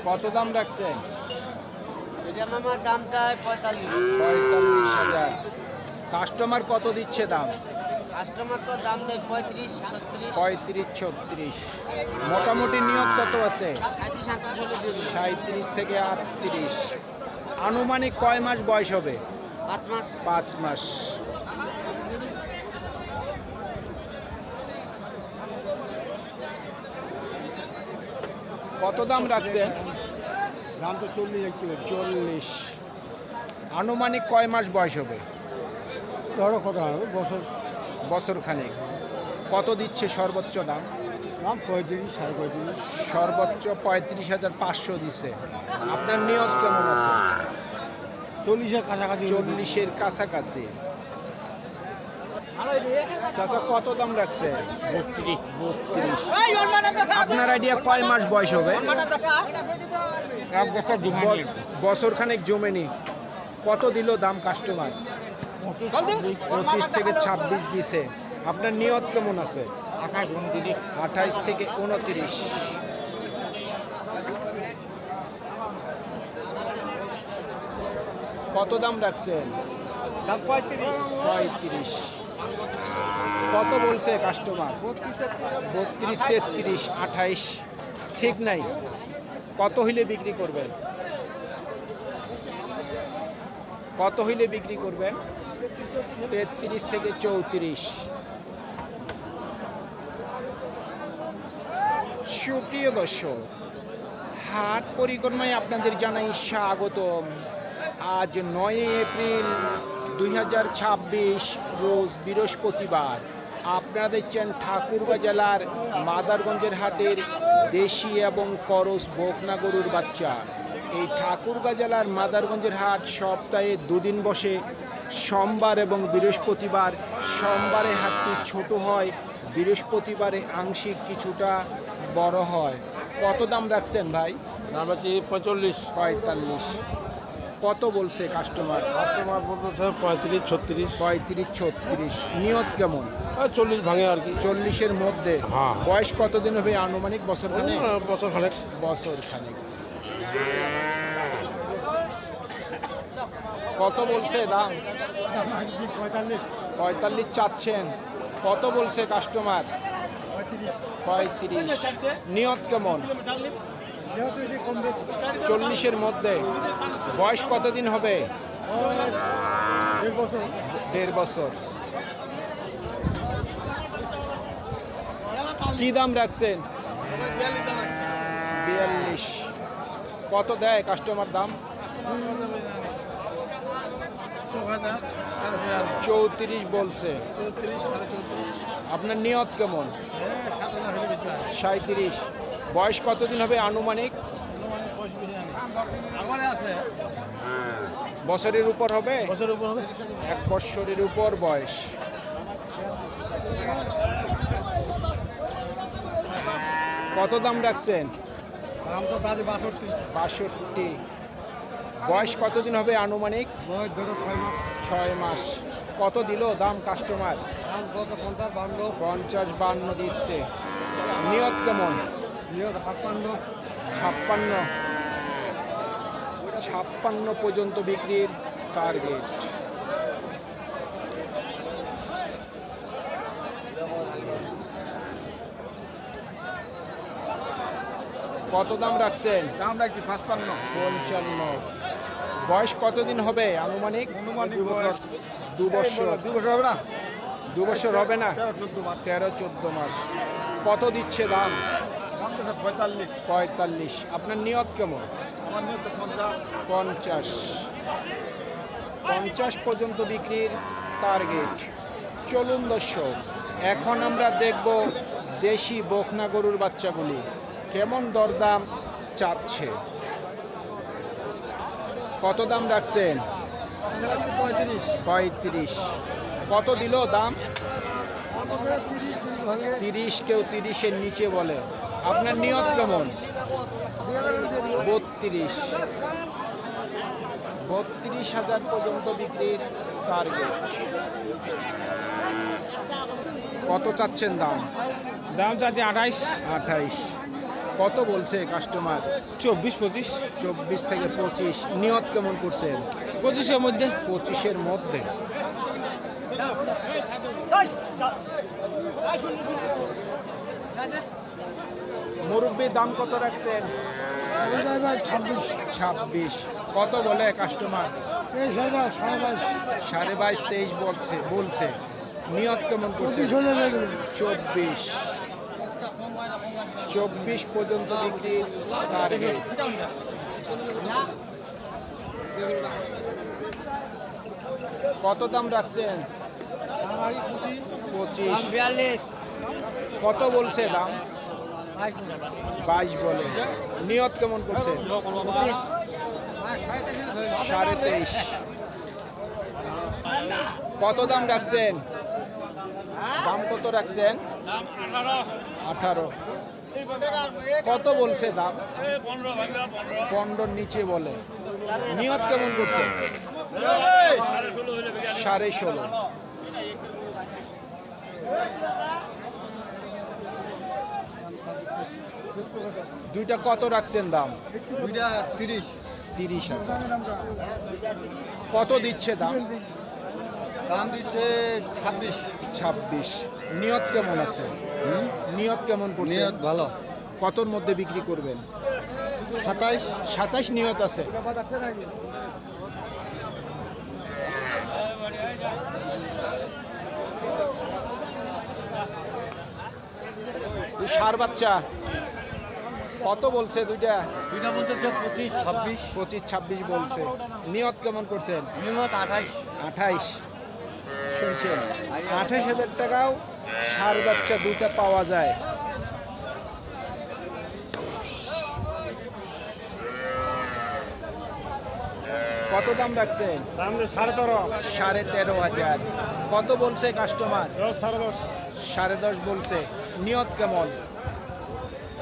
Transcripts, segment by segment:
কত দাম রাখছেন? এটা মামার দাম চায় 45। 45,000। কাস্টমার কত দিচ্ছে দাম? কাস্টমার তো দাম দেয় 35, 36। 35, 36। মোটামুটি নিয়ত কত আছে? 37, 38 হলে দিয়ে দেবো। 37 থেকে 38। আনুমানিক কয় মাস বয়স হবে? 5 মাস। 5 মাস। কত দাম রাখছেন? দাম তো 40 আনুমানিক কয় মাস বয়স হবে? ধরো কত হবে বছর বছর খানেক। কত দিচ্ছে সর্বোচ্চ দাম? দাম 35, 35.5। সর্বোচ্চ 35,500 দিছে। আপনার নিয়ত কেমন আছে? 40-এর কাছাকাছি। 40-এর কাছাকাছি। চাচা কত দাম রাখছে? 32। আপনার আইডিয়া কয় মাস বয়স হবে? বছর খানেক জমেনি। কত দিল দাম কাস্টমার? 25 থেকে 26 দিছে। আপনার নিয়ত কেমন আছে? 28 থেকে 29। কত দাম রাখছেন? দাম 35। কত বলছে কাস্টমার? 32, 33, 28। ঠিক নাই। কত হইলে বিক্রি করবেন? কত হইলে বিক্রি করবেন? 33 থেকে 34। সুপ্রিয় দর্শক, হাট পরিক্রমায় আপনাদের জানাই স্বাগতম। আজ 9 এপ্রিল 2026 রোজ বৃহস্পতিবার। আপনারা দেখছেন ঠাকুরগাঁ জেলার মাদারগঞ্জের হাটের দেশি এবং করস বকনা গরুর বাচ্চা। এই ঠাকুরগাঁ জেলার মাদারগঞ্জের হাট সপ্তাহে দুদিন বসে, সোমবার এবং বৃহস্পতিবার। সোমবারে হাটটি ছোট হয়, বৃহস্পতিবারে আংশিক কিছুটা বড় হয়। কত দাম রাখছেন ভাই? দাম আছে 45। 45। কত বলছে কাস্টমার? কাস্টমার বলতেছে 35, 36। 35, 36। নিয়ত কেমন? 40 ভাঙে আর কি। 40-এর মধ্যে। হ্যাঁ। বয়স কতদিন হবে আনুমানিক? বছর খানেক। বছর খানেক। বছর খানেক। কত বলছে দাম? 45 চাচ্ছেন। কত বলছে কাস্টমার? 35। নিয়ত কেমন? 40-এর মধ্যে। বয়স কতদিন হবে? 1.5 বছর। কি দাম রাখছেন? 42। কত দেয় কাস্টমার দাম? 34 বলছে। আপনার নিয়ত কেমন? 37। বয়স কতদিন হবে আনুমানিক? বছরের উপর হবে? 1 বছরের উপর বয়স। কত দাম রাখছেন? দাম তো তাদের 62। 62। বয়স কতদিন হবে আনুমানিক? বয়স ধরো 6 মাস। 6 মাস। কত দিল দাম কাস্টমার? দাম কত 50, 52। 50, 52 দিচ্ছে। নিয়ত কেমন? নিয়ত 56। 56। 56 পর্যন্ত বিক্রির টার্গেট। কত দাম রাখছেন? দাম রাখছি 55। 55। বয়স কতদিন হবে আনুমানিক? 2 বছর। 2 বছর হবে না? 2 বছর হবে না? 13-14 মাস। 13-14 মাস। কত দিচ্ছে দাম? দাম তো 45। 45। আপনার নিয়ত কেমন? আমার নিয়ত 50। 50। 50 পর্যন্ত বিক্রির টার্গেট। চলুন দর্শক, এখন আমরা দেখব দেশি বকনা গরুর বাচ্চাগুলি কেমন দরদাম চাচ্ছে। কত দাম রাখছেন? 35। 35। কত দিল দাম? 30 ভাঙে। 30। কেউ 30-এর নিচে বলে। আপনার নিয়ত কেমন? 32। 32,000 পর্যন্ত বিক্রির টার্গেট। কত চাচ্ছেন দাম? দাম চাচ্ছে 28। 28। কত বলছে কাস্টমার? 24-25 24 থেকে 25। নিয়ত কেমন করছেন? 25-এর মধ্যে। 25-এর মধ্যে। মুরব্বি দাম কত রাখছেন? 26। কত বলে কাস্টমার? 22.5 বলছে। নিয়ত কেমন করছে? 24 পর্যন্ত বিক্রি টার্গেট। কত দাম রাখছেন? 25। কত বলছে দাম? 22 বলে। নিয়ত কেমন করছেন? 23.5। কত দাম রাখছেন? দাম কত রাখছেন? 18। কত বলছে দাম? 15 নিচে বলে। নিয়ত কেমন করছেন? 16.5। দুইটা কত রাখছেন দাম? 30,000। কত দিচ্ছে দাম? দাম দিচ্ছে 26। নিয়ত কেমন আছে? নিয়ত কেমন করছে? নিয়ত ভালো। কতর মধ্যে বিক্রি করবেন? 27 নিয়ত আছে। সার বাচ্চা কত বলছে? দুইটা বলতে 25-26 25-26 বলছে। নিয়ত কেমন করছেন? নিয়ত 28। শুনছেন, 28,000 টাকাও সার বাচ্চা দুইটা পাওয়া যায়। কত দাম রাখছেন? 13,500। কত বলছে কাস্টমার? 10.5 বলছে। নিয়ত কেমন?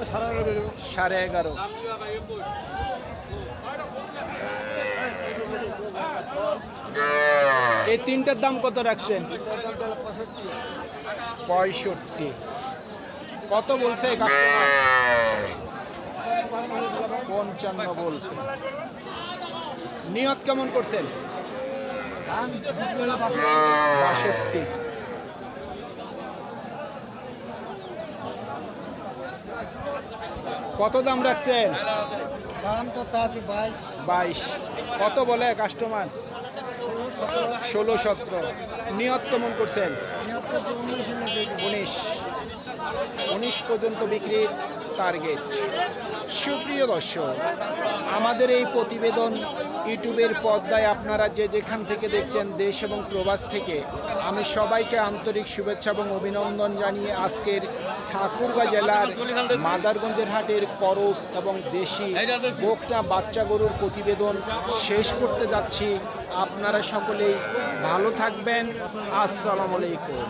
11.5। এই তিনটার দাম কত রাখছেন? 65। কত বলছে কাস্টমার? 55 বলছে। নিয়ত কেমন করছেন? 62। কত দাম রাখছেন? দাম তো চাচ্ছি 22। কত বলে কাস্টমার? 16-17। নিয়ত কেমন করছেন? 19 পর্যন্ত বিক্রির টার্গেট। সুপ্রিয় দর্শক, আমাদের এই প্রতিবেদন ইউটিউবের পর্দায় আপনারা যে যেখান থেকে দেখছেন, দেশ এবং প্রবাস থেকে, আমি সবাইকে আন্তরিক শুভেচ্ছা এবং অভিনন্দন জানিয়ে আজকের ঠাকুরগাঁ জেলার মাদারগঞ্জের হাটের করস এবং দেশি বকনা বাচ্চা গরুর প্রতিবেদন শেষ করতে যাচ্ছি। আপনারা সকলেই ভালো থাকবেন। আসসালামু আলাইকুম।